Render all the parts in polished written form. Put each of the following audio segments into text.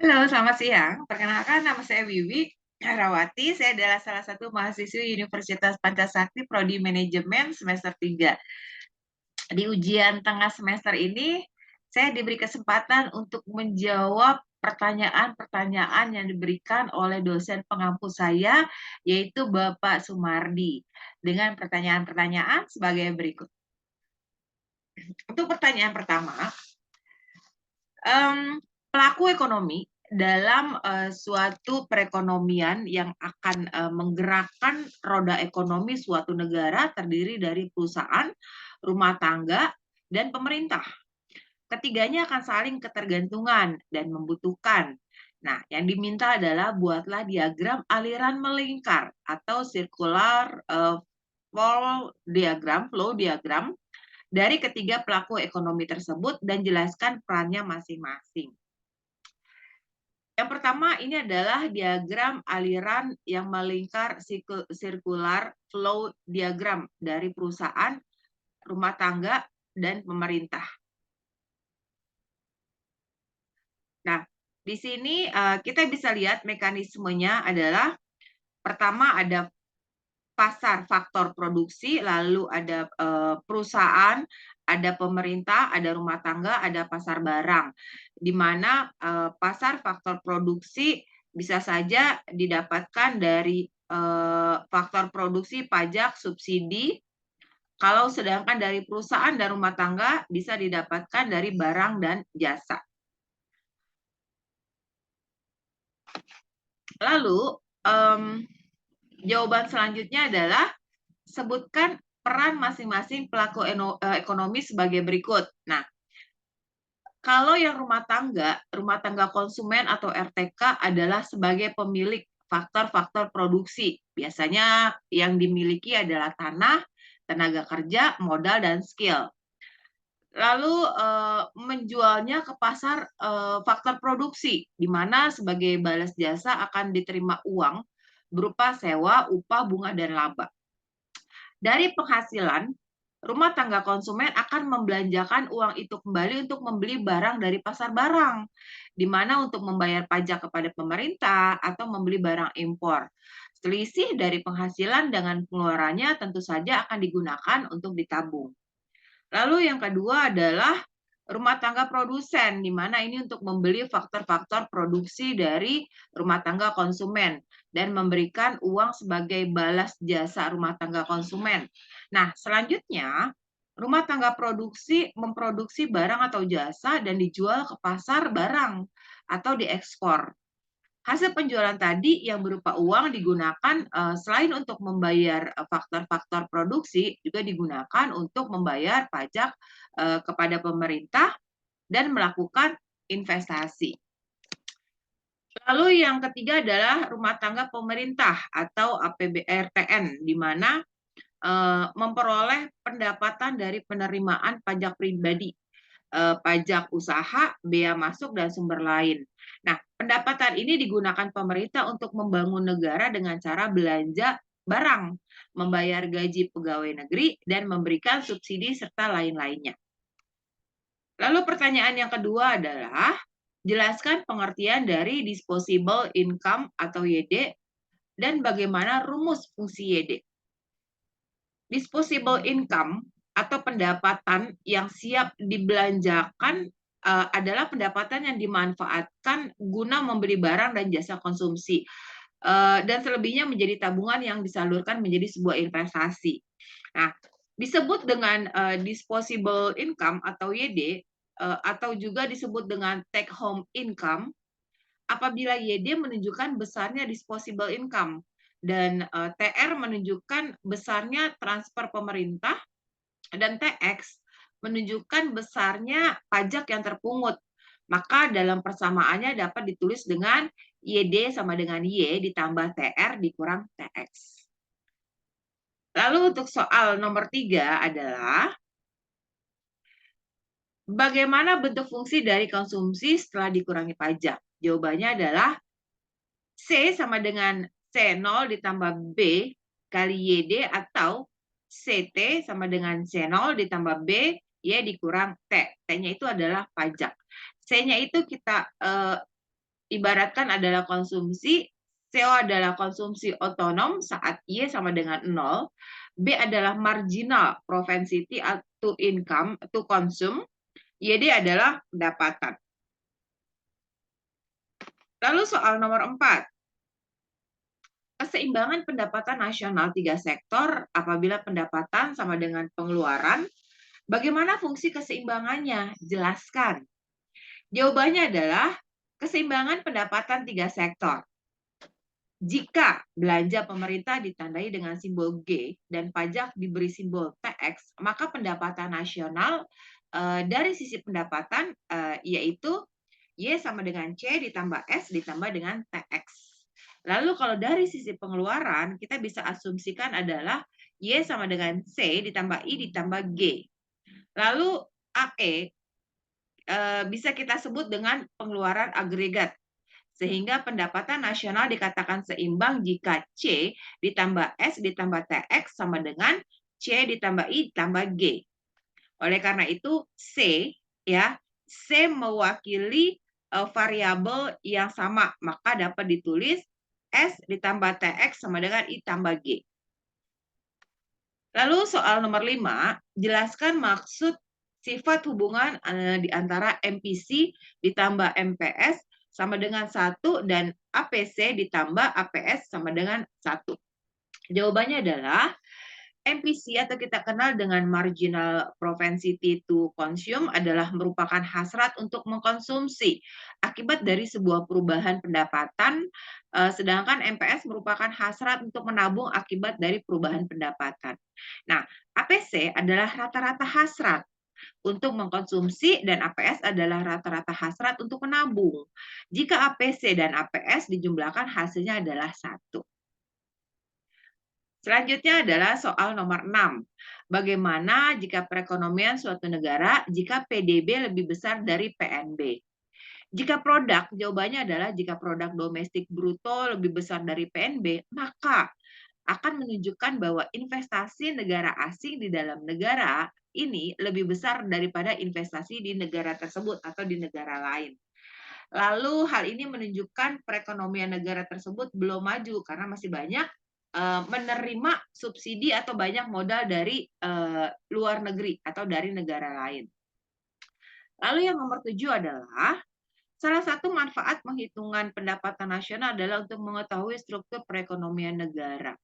Halo, selamat siang. Perkenalkan, nama saya Wiwi Herawati. Saya adalah salah satu mahasiswi Universitas Pancasakti Prodi Manajemen semester 3. Di ujian tengah semester ini, saya diberi kesempatan untuk menjawab pertanyaan-pertanyaan yang diberikan oleh dosen pengampu saya, yaitu Bapak Sumardi, dengan pertanyaan-pertanyaan sebagai berikut. Untuk pertanyaan pertama, pelaku ekonomi dalam suatu perekonomian yang akan menggerakkan roda ekonomi suatu negara terdiri dari perusahaan, rumah tangga, dan pemerintah. Ketiganya akan saling ketergantungan dan membutuhkan. Nah, yang diminta adalah buatlah diagram aliran melingkar atau circular flow diagram dari ketiga pelaku ekonomi tersebut dan jelaskan perannya masing-masing. Yang pertama ini adalah diagram aliran yang melingkar circular flow diagram dari perusahaan, rumah tangga, dan pemerintah. Nah, di sini kita bisa lihat mekanismenya adalah pertama ada pasar faktor produksi, lalu ada perusahaan, ada pemerintah, ada rumah tangga, ada pasar barang. Di mana pasar faktor produksi bisa saja didapatkan dari faktor produksi, pajak, subsidi. Kalau sedangkan dari perusahaan dan rumah tangga bisa didapatkan dari barang dan jasa. Lalu jawaban selanjutnya adalah sebutkan peran masing-masing pelaku ekonomi sebagai berikut. Nah, kalau yang rumah tangga konsumen atau RTK adalah sebagai pemilik faktor-faktor produksi. Biasanya yang dimiliki adalah tanah, tenaga kerja, modal, dan skill. Lalu menjualnya ke pasar faktor produksi, di mana sebagai balas jasa akan diterima uang berupa sewa, upah, bunga, dan laba. Dari penghasilan, rumah tangga konsumen akan membelanjakan uang itu kembali untuk membeli barang dari pasar barang, di mana untuk membayar pajak kepada pemerintah atau membeli barang impor. Selisih dari penghasilan dengan pengeluarannya tentu saja akan digunakan untuk ditabung. Lalu yang kedua adalah rumah tangga produsen, di mana ini untuk membeli faktor-faktor produksi dari rumah tangga konsumen dan memberikan uang sebagai balas jasa rumah tangga konsumen. Nah, selanjutnya rumah tangga produksi memproduksi barang atau jasa dan dijual ke pasar barang atau diekspor. Hasil penjualan tadi yang berupa uang digunakan selain untuk membayar faktor-faktor produksi, juga digunakan untuk membayar pajak kepada pemerintah dan melakukan investasi. Lalu yang ketiga adalah rumah tangga pemerintah atau APBRTN, di mana memperoleh pendapatan dari penerimaan pajak pribadi, pajak usaha, bea masuk, dan sumber lain. Nah, pendapatan ini digunakan pemerintah untuk membangun negara dengan cara belanja barang, membayar gaji pegawai negeri, dan memberikan subsidi serta lain-lainnya. Lalu pertanyaan yang kedua adalah, jelaskan pengertian dari disposable income atau YD dan bagaimana rumus fungsi YD. Disposable income atau pendapatan yang siap dibelanjakan adalah pendapatan yang dimanfaatkan guna membeli barang dan jasa konsumsi, dan selebihnya menjadi tabungan yang disalurkan menjadi sebuah investasi. Nah, disebut dengan disposable income atau YD, atau juga disebut dengan take home income apabila YD menunjukkan besarnya disposable income dan TR menunjukkan besarnya transfer pemerintah dan TX menunjukkan besarnya pajak yang terpungut. Maka dalam persamaannya dapat ditulis dengan YD sama dengan Y ditambah TR dikurang TX. Lalu untuk soal nomor 3 adalah bagaimana bentuk fungsi dari konsumsi setelah dikurangi pajak? Jawabannya adalah C sama dengan C0 ditambah B kali YD atau CT sama dengan C0 ditambah B, Y dikurang T. T-nya itu adalah pajak. C-nya itu kita ibaratkan adalah konsumsi, CO adalah konsumsi otonom saat Y sama dengan 0, B adalah marginal propensity to income to consume, YD adalah pendapatan. Lalu soal nomor 4. Keseimbangan pendapatan nasional 3 sektor apabila pendapatan sama dengan pengeluaran. Bagaimana fungsi keseimbangannya? Jelaskan. Jawabannya adalah keseimbangan pendapatan 3 sektor. Jika belanja pemerintah ditandai dengan simbol G dan pajak diberi simbol TX, maka pendapatan nasional dari sisi pendapatan yaitu Y sama dengan C ditambah S ditambah dengan TX. Lalu kalau dari sisi pengeluaran, kita bisa asumsikan adalah Y sama dengan C ditambah I ditambah G. Lalu AE bisa kita sebut dengan pengeluaran agregat. Sehingga pendapatan nasional dikatakan seimbang jika C ditambah S ditambah TX sama dengan C ditambah I ditambah G. Oleh karena itu C ya, C mewakili variabel yang sama, maka dapat ditulis S ditambah TX sama dengan I tambah G. Lalu soal nomor 5, jelaskan maksud sifat hubungan di antara MPC ditambah MPS sama dengan 1 dan APC ditambah APS sama dengan 1. Jawabannya adalah MPC atau kita kenal dengan marginal propensity to consume adalah merupakan hasrat untuk mengkonsumsi akibat dari sebuah perubahan pendapatan, sedangkan MPS merupakan hasrat untuk menabung akibat dari perubahan pendapatan. Nah, APC adalah rata-rata hasrat untuk mengkonsumsi dan APS adalah rata-rata hasrat untuk menabung. Jika APC dan APS dijumlahkan hasilnya adalah 1. Selanjutnya adalah soal nomor 6. Bagaimana jika perekonomian suatu negara jika PDB lebih besar dari PNB? Jika produk, jawabannya adalah jika produk domestik bruto lebih besar dari PNB, maka akan menunjukkan bahwa investasi negara asing di dalam negara ini lebih besar daripada investasi di negara tersebut atau di negara lain. Lalu hal ini menunjukkan perekonomian negara tersebut belum maju karena masih banyak menerima subsidi atau banyak modal dari luar negeri atau dari negara lain. Lalu yang nomor 7 adalah salah satu manfaat penghitungan pendapatan nasional adalah untuk mengetahui struktur perekonomian negara.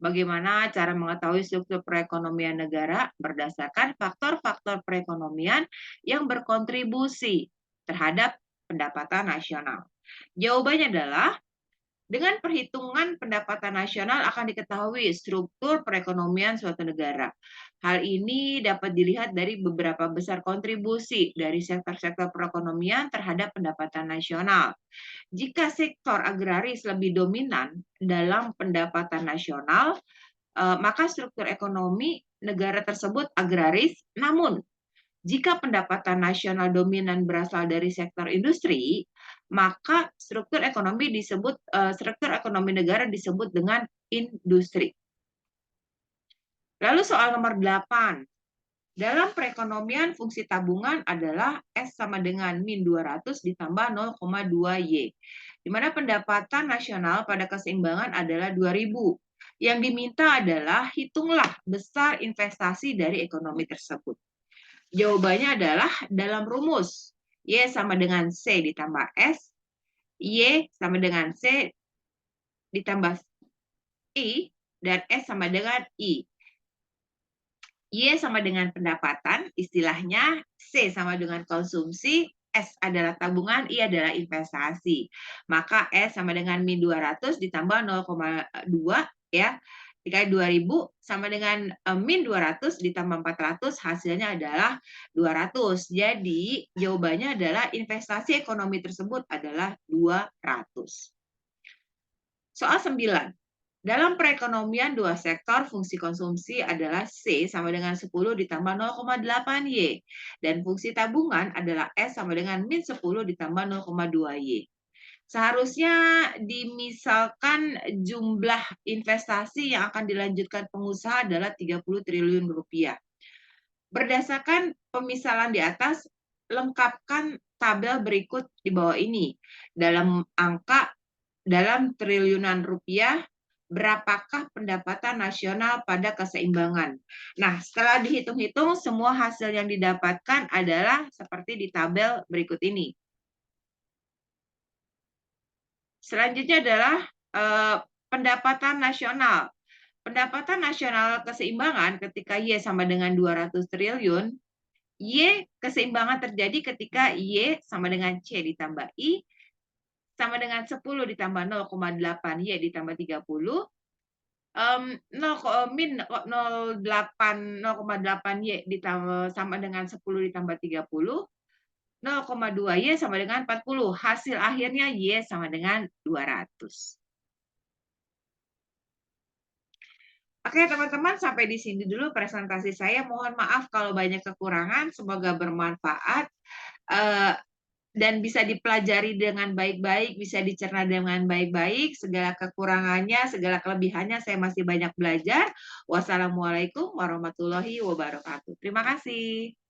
Bagaimana cara mengetahui struktur perekonomian negara? Berdasarkan faktor-faktor perekonomian yang berkontribusi terhadap pendapatan nasional. Jawabannya adalah dengan perhitungan pendapatan nasional akan diketahui struktur perekonomian suatu negara. Hal ini dapat dilihat dari beberapa besar kontribusi dari sektor-sektor perekonomian terhadap pendapatan nasional. Jika sektor agraris lebih dominan dalam pendapatan nasional, maka struktur ekonomi negara tersebut agraris. Namun, jika pendapatan nasional dominan berasal dari sektor industri, maka struktur ekonomi negara disebut dengan industri. Lalu soal nomor 8. Dalam perekonomian fungsi tabungan adalah S sama dengan min 200 ditambah 0,2Y. Di mana pendapatan nasional pada keseimbangan adalah 2.000. Yang diminta adalah hitunglah besar investasi dari ekonomi tersebut. Jawabannya adalah dalam rumus Y sama dengan C ditambah S, Y sama dengan C ditambah I, dan S sama dengan I. Y sama dengan pendapatan, istilahnya C sama dengan konsumsi, S adalah tabungan, I adalah investasi. Maka S sama dengan min 200 ditambah 0,2 ya. Dikali 2.000 sama dengan min 200 ditambah 400 hasilnya adalah 200. Jadi jawabannya adalah investasi ekonomi tersebut adalah 200. Soal 9. Dalam perekonomian dua sektor fungsi konsumsi adalah C sama dengan 10 ditambah 0,8Y. Dan fungsi tabungan adalah S sama dengan min 10 ditambah 0,2Y. Seharusnya dimisalkan jumlah investasi yang akan dilanjutkan pengusaha adalah 30 triliun rupiah. Berdasarkan pemisalan di atas, lengkapkan tabel berikut di bawah ini. Dalam triliunan rupiah, berapakah pendapatan nasional pada keseimbangan? Nah, setelah dihitung-hitung, semua hasil yang didapatkan adalah seperti di tabel berikut ini. Selanjutnya adalah pendapatan nasional. Pendapatan nasional keseimbangan ketika Y sama dengan 200 triliun, Y keseimbangan terjadi ketika Y sama dengan C ditambah I, sama dengan 10 ditambah 0,8 Y ditambah 30, 0,8 Y ditambah sama dengan 10 ditambah 30, 0,2 Y sama dengan 40. Hasil akhirnya Y sama dengan 200. Oke, teman-teman, sampai di sini dulu presentasi saya. Mohon maaf kalau banyak kekurangan, semoga bermanfaat dan bisa dipelajari dengan baik-baik, bisa dicerna dengan baik-baik. Segala kekurangannya, segala kelebihannya saya masih banyak belajar. Wassalamualaikum warahmatullahi wabarakatuh. Terima kasih.